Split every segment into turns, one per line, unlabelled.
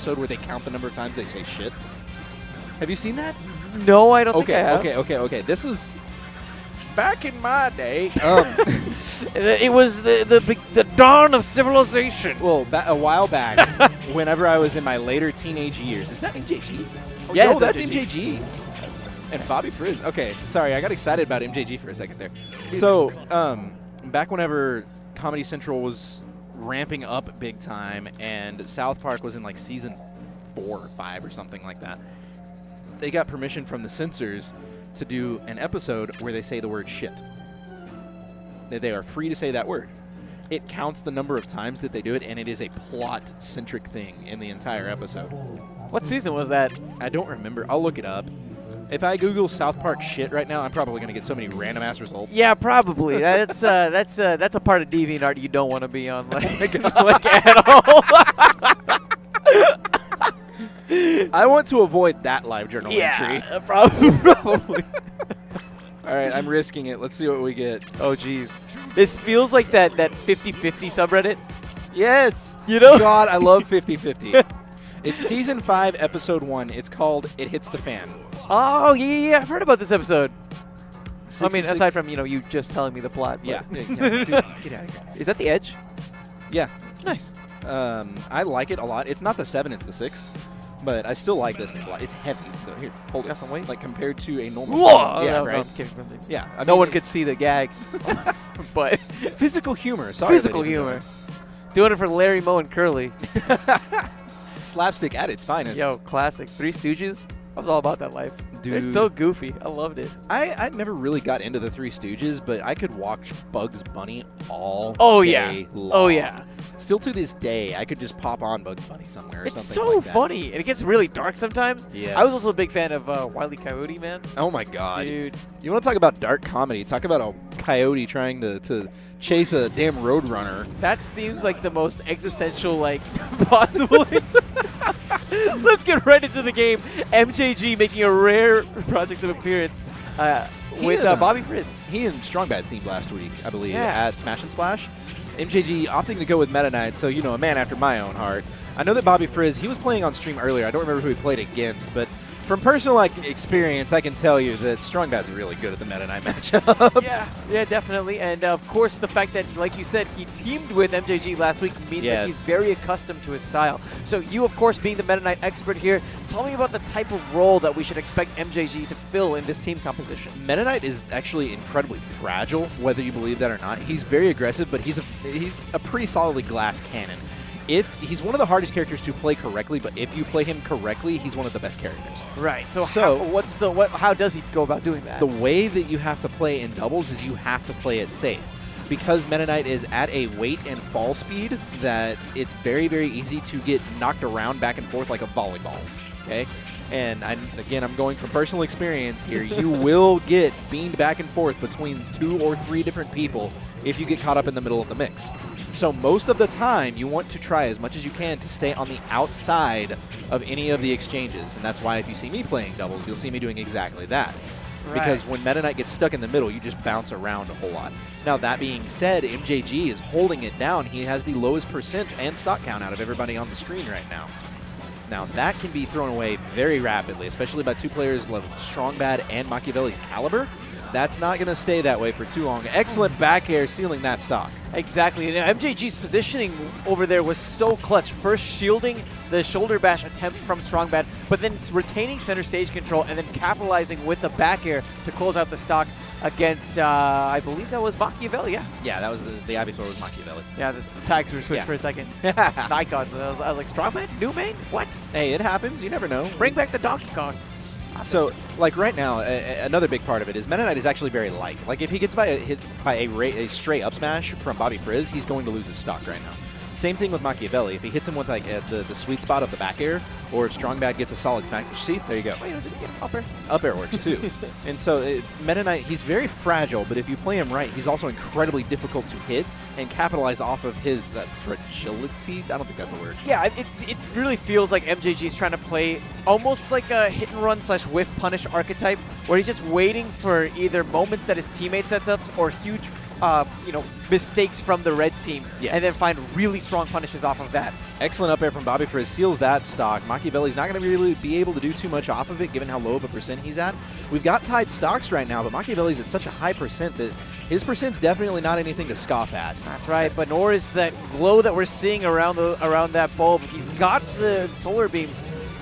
episode where they count the number of times they say shit. Have you seen that?
No, I don't think I have.
Okay. This was back in my day.
It was the dawn of civilization.
Well, a while back, whenever I was in my later teenage years. Is that MJG? Oh,
yes,
no, that's MJG. And Bobby Frizz. Okay, sorry, I got excited about MJG for a second there. So, back whenever Comedy Central was ramping up big time and South Park was in like season 4 or 5 or something like that, they got permission from the censors to do an episode where they say the word shit. They are free to say that word. It counts the number of times that they do it, and it is a plot-centric thing in the entire episode.
What season was that?
I don't remember. I'll look it up. If I Google South Park shit right now, I'm probably going to get so many random-ass results.
Yeah, probably. That's a part of DeviantArt you don't want to be on, like at all.
I want to avoid that live journal entry.
Yeah, probably.
All right, I'm risking it. Let's see what we get.
Oh, jeez. This feels like that 50-50 subreddit.
Yes.
You know?
God, I love 50-50. It's season 5, episode 1. It's called It Hits the Fan.
Oh, yeah. I've heard about this episode.
66.
I mean, aside from, you just telling me the plot.
Yeah. Dude, get out of here.
Is that the Edge?
Yeah.
Nice.
I like it a lot. It's not the 7, it's the 6. But I still like this. It's heavy. So here, hold
Got
it.
some weight?
Like compared to a normal.
Whoa!
Yeah,
No,
right.
I'm kidding.
Yeah. I
No
mean,
one could see the gag. But
physical humor. Sorry.
physical humor. Doing it for Larry, Moe, and Curly.
Slapstick at its finest.
Yo, classic. Three Stooges. I was all about that life. They're
Dude.
so goofy. I loved it.
I never really got into the Three Stooges, but I could watch Bugs Bunny all day long.
Oh, yeah.
Still to this day, I could just pop on Bugs Bunny somewhere or
It's
something
so
like that.
funny. And it gets really dark sometimes.
Yes.
I was also a big fan of Wile E. Coyote, man.
Oh, my God.
Dude.
You want to talk about dark comedy? Talk about a coyote trying to chase a damn roadrunner.
That seems like the most existential, possible. Let's get right into the game. MJG making a rare project of appearance with Bobby Frizz.
He and Strong Bad teamed last week, I believe,
Yeah.
at Smash and Splash. MJG opting to go with Meta Knight, so, a man after my own heart. I know that Bobby Frizz, he was playing on stream earlier. I don't remember who he played against, but from personal experience, I can tell you that Strong Bad's really good at the Meta Knight matchup.
Yeah, definitely. And, of course, the fact that, like you said, he teamed with MJG last week means that he's very accustomed to his style. So you, of course, being the Meta Knight expert here, tell me about the type of role that we should expect MJG to fill in this team composition.
Meta Knight is actually incredibly fragile, whether you believe that or not. He's very aggressive, but he's a pretty solidly glass cannon. He's one of the hardest characters to play correctly, but if you play him correctly, he's one of the best characters.
Right. So how does he go about doing that?
The way that you have to play in doubles is you have to play it safe. Because Meta Knight is at a weight and fall speed that it's very, very easy to get knocked around back and forth like a volleyball. Okay? And I'm going from personal experience here. You will get beamed back and forth between 2 or 3 different people if you get caught up in the middle of the mix. So most of the time, you want to try as much as you can to stay on the outside of any of the exchanges. And that's why if you see me playing doubles, you'll see me doing exactly that. Right. Because when Meta Knight gets stuck in the middle, you just bounce around a whole lot. Now, that being said, MJG is holding it down. He has the lowest percent and stock count out of everybody on the screen right now. Now, that can be thrown away very rapidly, especially by 2 players level Strong Bad and Machiavelli's caliber. That's not going to stay that way for too long. Excellent back air sealing that stock.
Exactly. And MJG's positioning over there was so clutch. First shielding the shoulder bash attempt from Strong Bad, but then retaining center stage control and then capitalizing with the back air to close out the stock against, I believe that was Machiavelli, yeah.
Yeah, that was the Ivysaur was Machiavelli.
Yeah, the tags were switched for a second. Icons. I was like, Strong Bad? New main? What?
Hey, it happens. You never know.
Bring back the Donkey Kong.
So, right now, another big part of it is Meta Knight is actually very light. Like, if he gets hit by a stray up smash from Bobby Frizz, he's going to lose his stock right now. Same thing with Machiavelli. If he hits him with the sweet spot of the back air, or if Strong Bad gets a solid smash, see, there you go.
Oh, just get up air.
Up air works too. And so Meta Knight, he's very fragile, but if you play him right, he's also incredibly difficult to hit and capitalize off of his fragility. I don't think that's a word.
Yeah, it really feels like MJG's trying to play almost like a hit and run / whiff punish archetype, where he's just waiting for either moments that his teammate sets up or huge mistakes from the red team, and then find really strong punishes off of that.
Excellent up air from Bobby Frizz, seals that stock. Machiavelli's not going to really be able to do too much off of it, given how low of a percent he's at. We've got tied stocks right now, but Machiavelli's at such a high percent that his percent's definitely not anything to scoff at.
That's right, but nor is that glow that we're seeing around that bulb. He's got the solar beam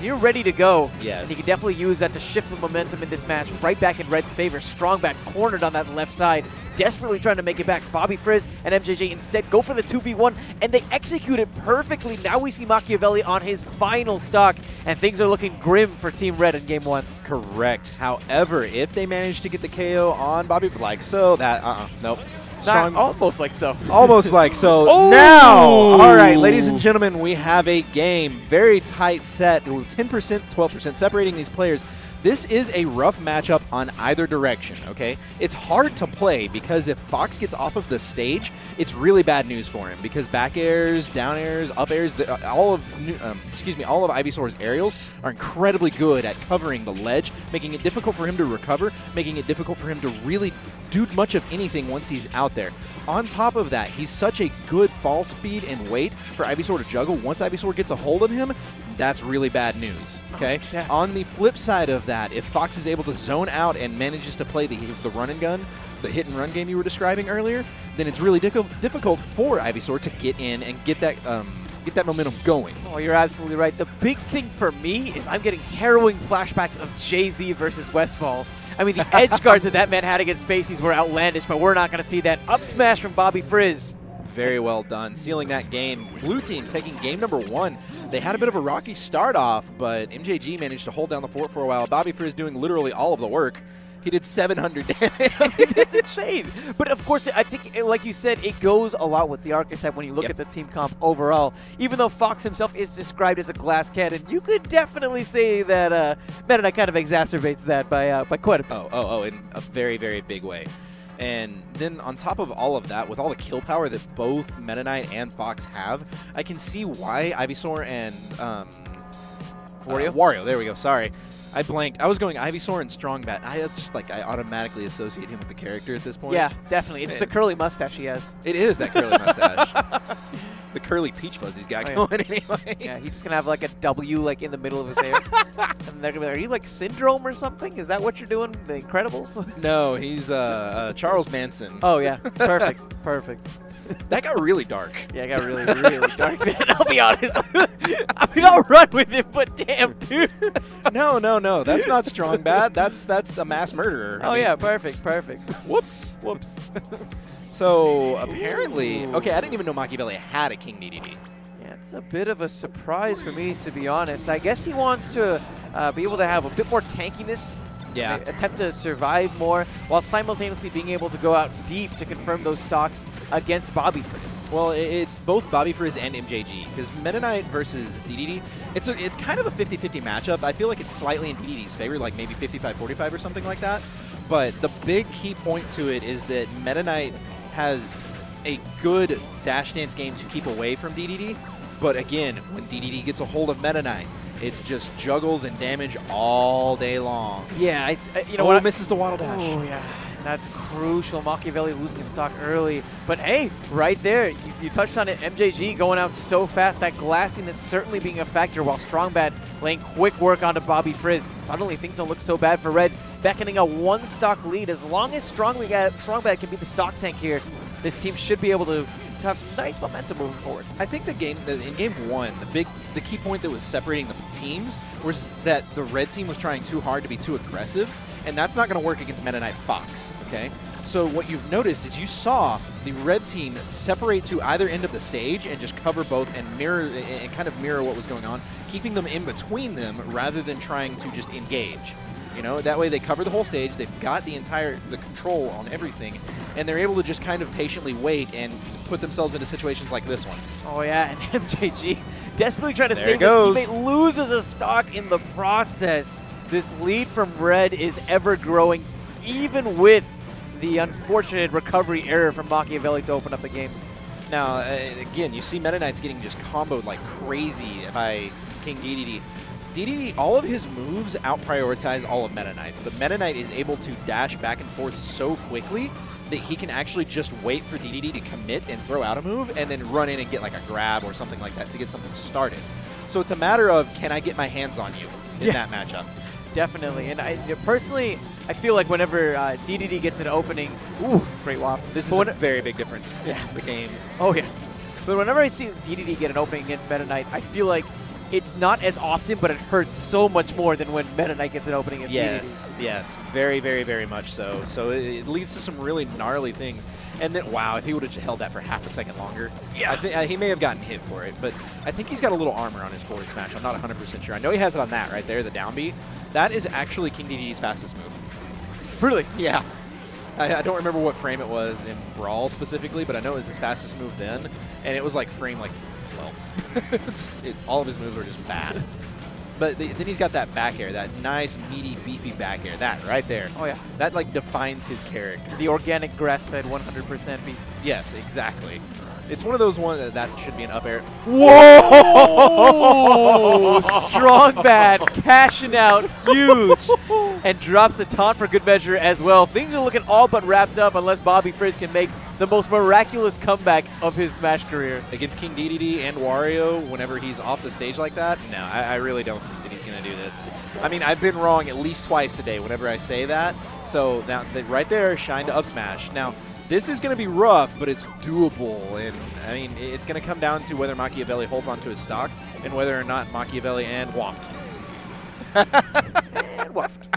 near ready to go.
Yes.
And he can definitely use that to shift the momentum in this match right back in Red's favor. Strongbat cornered on that left side, desperately trying to make it back. Bobby Frizz and MJG instead go for the 2v1, and they execute it perfectly. Now we see Machiavelli on his final stock, and things are looking grim for Team Red in Game 1.
Correct. However, if they manage to get the KO on Bobby, like so, that, nope.
Almost like so.
Almost like so.
Oh!
Now, all right, ladies and gentlemen, we have a game. Very tight set, 10%, 12% separating these players. This is a rough matchup on either direction, okay? It's hard to play because if Fox gets off of the stage, it's really bad news for him because back airs, down airs, up airs, all of Ivysaur's aerials are incredibly good at covering the ledge, making it difficult for him to recover, making it difficult for him to really do much of anything once he's out there. On top of that, he's such a good fall speed and weight for Ivysaur to juggle. Once Ivysaur gets a hold of him, that's really bad news, okay?
Yeah.
On the flip side of that, if Fox is able to zone out and manages to play the run and gun, the hit and run game you were describing earlier, then it's really difficult for Ivysaur to get in and get that momentum going.
Oh, you're absolutely right. The big thing for me is I'm getting harrowing flashbacks of Jay-Z versus Westballs. I mean, the edge guards that man had against Spaceys were outlandish, but we're not going to see that. Up smash from Bobby Frizz.
Very well done, sealing that game. Blue team taking game number 1. They had a bit of a rocky start off, but MJG managed to hold down the fort for a while. Bobby Frizz doing literally all of the work. He did 700 damage.
That's insane. But of course, I think, like you said, it goes a lot with the archetype when you look at the team comp overall. Even though Fox himself is described as a glass cannon, you could definitely say that Meta Knight kind of exacerbates that by quite a bit.
Oh, in a very, very big way. And then on top of all of that, with all the kill power that both Meta Knight and Fox have, I can see why Ivysaur and Wario, there we go, sorry. I blanked. I was going Ivysaur and Strongbat. I automatically associate him with the character at this point.
Yeah, definitely. It's the curly mustache he has.
It is that curly mustache. The curly peach fuzz he's got going anyway.
Yeah, he's just going to have like a W like in the middle of his hair. And they're going to be like, are you like Syndrome or something? Is that what you're doing? The Incredibles?
No, he's Charles Manson.
Oh, yeah. Perfect. Perfect.
That got really dark.
Yeah, it got really, really dark, man. I'll be honest. I mean, I'll run with it, but damn, dude.
No. That's not Strongbat. That's a mass murderer.
Oh, yeah. Perfect.
Whoops. So, apparently... Okay, I didn't even know Machiavelli had a King DDD.
Yeah, it's a bit of a surprise for me, to be honest. I guess he wants to be able to have a bit more tankiness.
Yeah.
Attempt to survive more while simultaneously being able to go out deep to confirm those stocks against Bobby Frizz.
Well, it's both Bobby Frizz and MJG, because Meta Knight versus DDD, it's kind of a 50-50 matchup. I feel like it's slightly in DDD's favor, like maybe 55-45 or something like that. But the big key point to it is that Meta Knight has a good dash dance game to keep away from DDD. But again, when DDD gets a hold of Meta Knight, it's just juggles and damage all day long.
Yeah, you know what?
Misses the waddle dash.
Oh, yeah. That's crucial. Machiavelli losing his stock early. But hey, right there, you touched on it. MJG going out so fast. That glassiness certainly being a factor, while Strongbat laying quick work onto Bobby Frizz. Suddenly things don't look so bad for Red, beckoning a 1-stock lead. As long as Strongbat can be the stock tank here, this team should be able to have some nice momentum moving forward.
I think in game 1, the key point that was separating the teams was that the red team was trying too hard to be too aggressive, and that's not going to work against Meta Knight Fox, okay? So what you've noticed is you saw the red team separate to either end of the stage and just cover both and kind of mirror what was going on, keeping them in between them rather than trying to just engage. You know, that way they cover the whole stage, they've got the control on everything, and they're able to just kind of patiently wait and put themselves into situations like this one.
Oh yeah, and MJG desperately trying to save his teammate, loses a stock in the process. This lead from Red is ever growing, even with the unfortunate recovery error from Machiavelli to open up the game.
Now, again, you see Meta Knight's getting just comboed like crazy by King DDD. DDD, all of his moves out-prioritize all of Meta Knight's, but Meta Knight is able to dash back and forth so quickly that he can actually just wait for DDD to commit and throw out a move and then run in and get like a grab or something like that to get something started. So it's a matter of, can I get my hands on you in that matchup?
Definitely. And personally, I feel like whenever DDD gets an opening, ooh, great waft.
This is a very big difference in the games.
Oh, yeah. But whenever I see DDD get an opening against Meta Knight, I feel like it's not as often, but it hurts so much more than when Meta Knight gets an opening against DDD.
Yes, very, very, very much so. So it leads to some really gnarly things. And then, wow, if he would have held that for half a second longer, I think he may have gotten hit for it. But I think he's got a little armor on his forward smash. I'm not 100% sure. I know he has it on that right there, the down B. That is actually King DDD's fastest move.
Really?
Yeah. I don't remember what frame it was in Brawl specifically, but I know it was his fastest move then, and it was like frame like 12. All of his moves were just bad. But then he's got that back air, that nice, meaty, beefy back air. That right there.
Oh, yeah.
That like defines his character.
The organic grass-fed 100% beef.
Yes, exactly. It's one of those ones that should be an up air.
Whoa! Strong bad, cashing out huge, and drops the taunt for good measure as well. Things are looking all but wrapped up unless Bobby Frizz can make the most miraculous comeback of his Smash career.
Against King DDD and Wario, whenever he's off the stage like that, no, I really don't think that he's going to do this. I mean, I've been wrong at least twice today whenever I say that. So now, right there, shine to up smash. Now, this is going to be rough, but it's doable. And, I mean, it's going to come down to whether Machiavelli holds onto his stock and whether or not Machiavelli and waft. And waft.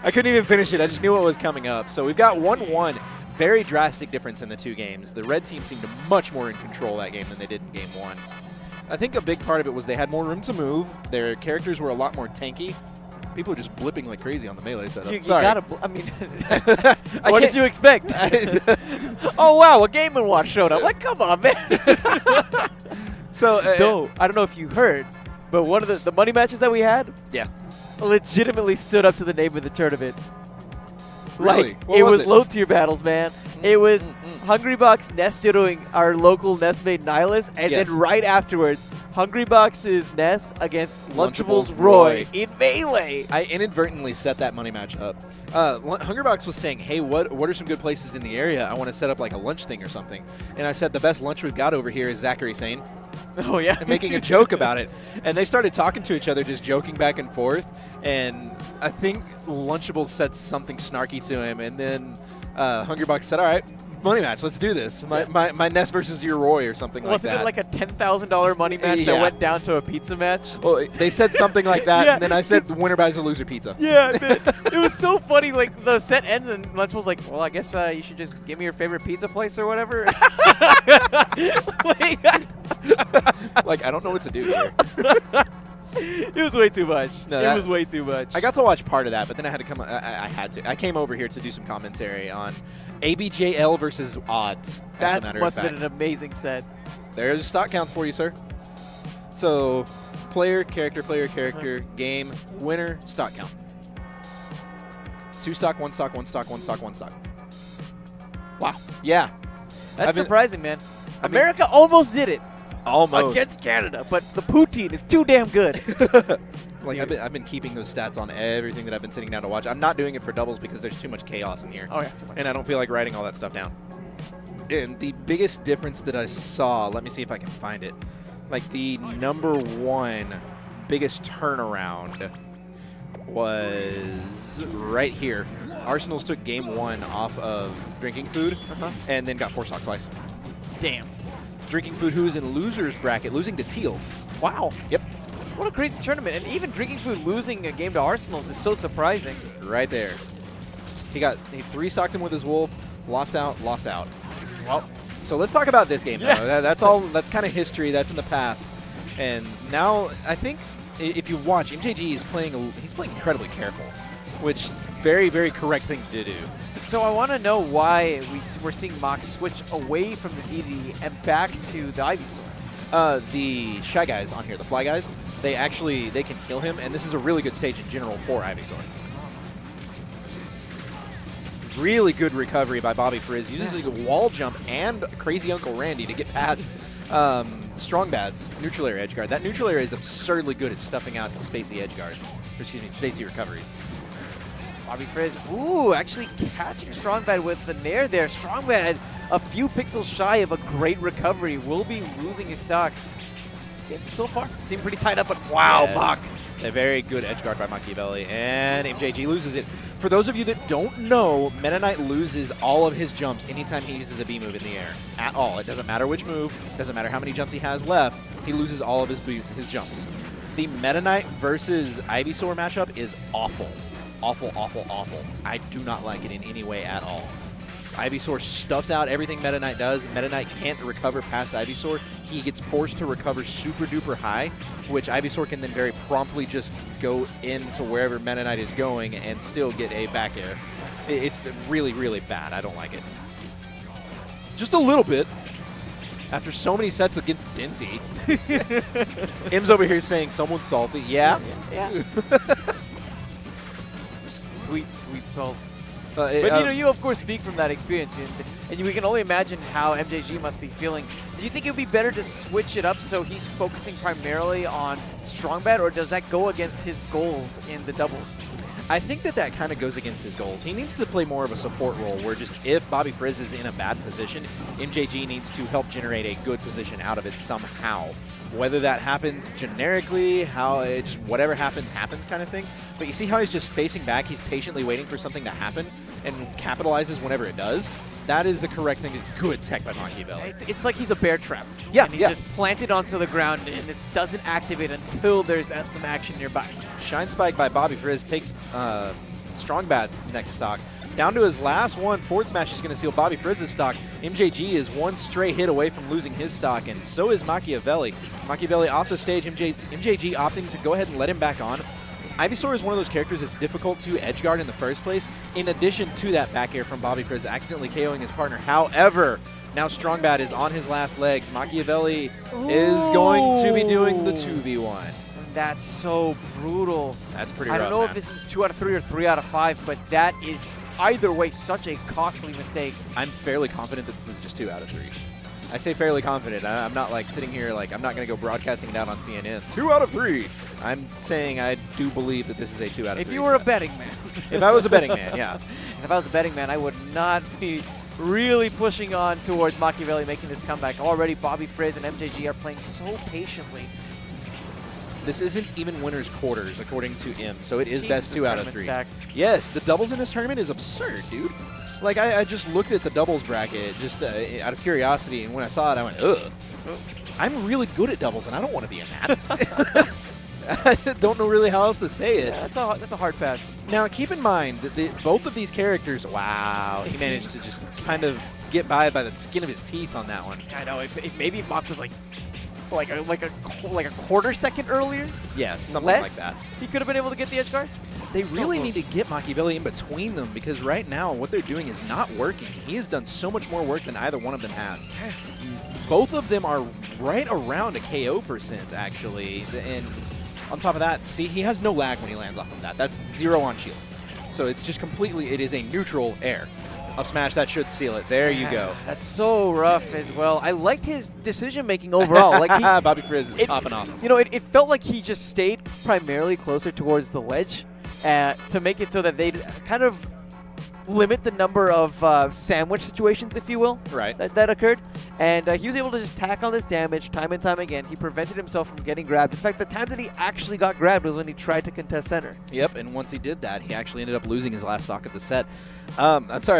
I couldn't even finish it. I just knew what was coming up. So we've got 1-1. Very drastic difference in the two games. The red team seemed much more in control that game than they did in game one. I think a big part of it was they had more room to move. Their characters were a lot more tanky. People are just blipping like crazy on the melee setup.
You
Sorry.
gotta, I mean, what did you expect? Oh, wow, a Game & Watch showed up. Like, come on, man.
So,
no, I don't know if you heard, but one of the money matches that we had legitimately stood up to the name of the tournament.
Really?
Like, it was low tier battles, man. It was Hungrybox Ness doing our local Ness mate Nihilus, and then right afterwards, Hungrybox's Ness against Lunchable's Roy in Melee.
I inadvertently set that money match up. Hungrybox was saying, hey, what are some good places in the area? I want to set up like a lunch thing or something. And I said, the best lunch we've got over here is Zachary Sane.
Oh, yeah.
And making a joke about it. And they started talking to each other, just joking back and forth. And I think Lunchable said something snarky to him. And then Hungrybox said, all right, money match, let's do this. My Ness versus your Roy or something like that.
Wasn't it like a $10,000 money match that went down to a pizza match?
Well, they said something like that, and then I said the winner buys a loser pizza.
Yeah, it was so funny. Like, the set ends, and Lunchables like, well, I guess you should just give me your favorite pizza place or whatever.
Like, I don't know what to do here.
It was way too much.
No,
it was way too much.
I got to watch part of that, but then I had to come. I came over here to do some commentary on ABJL versus odds.
That must have been an amazing set.
There's stock counts for you, sir. So, player, character, game, winner, stock count. 2 stock, 1 stock, 1 stock, 1 stock, 1 stock. Wow. Yeah.
That's surprising, man. America almost did it.
Almost.
Against Canada, but the poutine is too damn good.
Like, I've been keeping those stats on everything that I've been sitting down to watch. I'm not doing it for doubles because there's too much chaos in here.
Oh, yeah.
And I don't feel like writing all that stuff down. And the biggest difference that I saw, let me see if I can find it. Like, the #1 biggest turnaround was right here. Arsenals took game 1 off of Drinking Food and then got 4 stock twice.
Damn.
Drinking Food, who is in loser's bracket, losing to Teals.
Wow.
Yep.
What a crazy tournament. And even Drinking Food losing a game to Arsenal is so surprising.
Right there. He 3-stocked him with his Wolf, lost out, lost out. Well, so let's talk about this game, though. That's all. That's kind of history. That's in the past. And now I think if you watch, MJG is playing, he's playing incredibly careful, which very, very correct thing to do.
So I want to know why we're seeing Mach switch away from the DD and back to the Ivysaur.
The Shy Guys on here, the Fly Guys, they can kill him, and this is a really good stage in general for Ivysaur. Really good recovery by Bobby Frizz. Uses a wall jump and Crazy Uncle Randy to get past Strong Bad's neutral air edge guard. That neutral air is absurdly good at stuffing out spacey edge guards. Or excuse me, spacey recoveries.
Bobby Frizz, ooh, actually catching Strongbad with the nair there. Strongbad, a few pixels shy of a great recovery, will be losing his stock. This game so far seemed pretty tied up, but wow,
yes.
Mach.
A very good edge guard by Machiavelli, and MJG loses it. For those of you that don't know, Meta Knight loses all of his jumps anytime he uses a B move in the air. At all. It doesn't matter which move, doesn't matter how many jumps he has left, he loses all of his jumps. The Meta Knight versus Ivysaur matchup is awful. Awful, awful, awful. I do not like it in any way at all. Ivysaur stuffs out everything Meta Knight does. Meta Knight can't recover past Ivysaur. He gets forced to recover super duper high, which Ivysaur can then very promptly just go into wherever Meta Knight is going and still get a back air. It's really, really bad. I don't like it. Just a little bit. After so many sets against Dinty. M's over here saying someone's salty. Yeah.
Yeah. Sweet, sweet salt.
But
you of course speak from that experience, and we can only imagine how MJG must be feeling. Do you think it would be better to switch it up so he's focusing primarily on Strongbad, or does that go against his goals in the doubles?
I think that kind of goes against his goals. He needs to play more of a support role where just if Bobby Frizz is in a bad position, MJG needs to help generate a good position out of it somehow. Whether that happens generically, just whatever happens kind of thing. But you see how he's just spacing back, he's patiently waiting for something to happen and capitalizes whenever it does? That is the correct thing. Good tech by Machiavelli.
It's like he's a bear trap.
Yeah,
and he's just planted onto the ground, and it doesn't activate until there's some action nearby.
Shine Spike by Bobby Frizz takes Strongbad's next stock. Down to his last one, forward smash is going to seal Bobby Frizz's stock. MJG is one stray hit away from losing his stock, and so is Machiavelli. Machiavelli off the stage, MJG opting to go ahead and let him back on. Ivysaur is one of those characters that's difficult to edgeguard in the first place, in addition to that back air from Bobby Frizz accidentally KOing his partner. However, now Strongbad is on his last legs. Machiavelli is going to be doing the 2v1.
That's so brutal.
That's pretty rough,
I don't know
man.
if this is 2 out of 3 or 3 out of 5, but that is either way such a costly mistake.
I'm fairly confident that this is just 2 out of 3. I say fairly confident. I'm not like sitting here like I'm not going to go broadcasting it out on CNN. 2 out of 3. I'm saying I do believe that this is a 2 out of 3.
If you were a betting man.
If I was a betting man, yeah.
And if I was a betting man, I would not be really pushing on towards Machiavelli making this comeback. Already Bobby Frizz and MJG are playing so patiently.
This isn't even winner's quarters, according to M, so it is best 2 out of 3.
Stacked.
Yes, the doubles in this tournament is absurd, dude. Like, I just looked at the doubles bracket just out of curiosity, and when I saw it, I went, ugh. I'm really good at doubles, and I don't want to be in that. I don't know really how else to say it.
Yeah, that's a hard pass.
Now, keep in mind that both of these characters, wow, he managed to just kind of get by the skin of his teeth on that one.
I know, if maybe Mach was like a quarter second earlier.
Yes, something
less,
like that.
He could have been able to get the edge guard.
They really need to get Machiavelli in between them because right now what they're doing is not working. He has done so much more work than either one of them has. Both of them are right around a KO %, actually. And on top of that, see, he has no lag when he lands off of that. That's 0 on shield. So it's just completely, it is a neutral air. Up smash, that should seal it. There you go.
That's so rough as well. I liked his decision-making overall. Like
Bobby Frizz is popping off.
You know, it felt like he just stayed primarily closer towards the ledge to make it so that they'd kind of limit the number of sandwich situations, if you will, that occurred. And he was able to just tack on this damage time and time again. He prevented himself from getting grabbed. In fact, the time that he actually got grabbed was when he tried to contest center.
Yep, and once he did that, he actually ended up losing his last stock of the set. I'm sorry.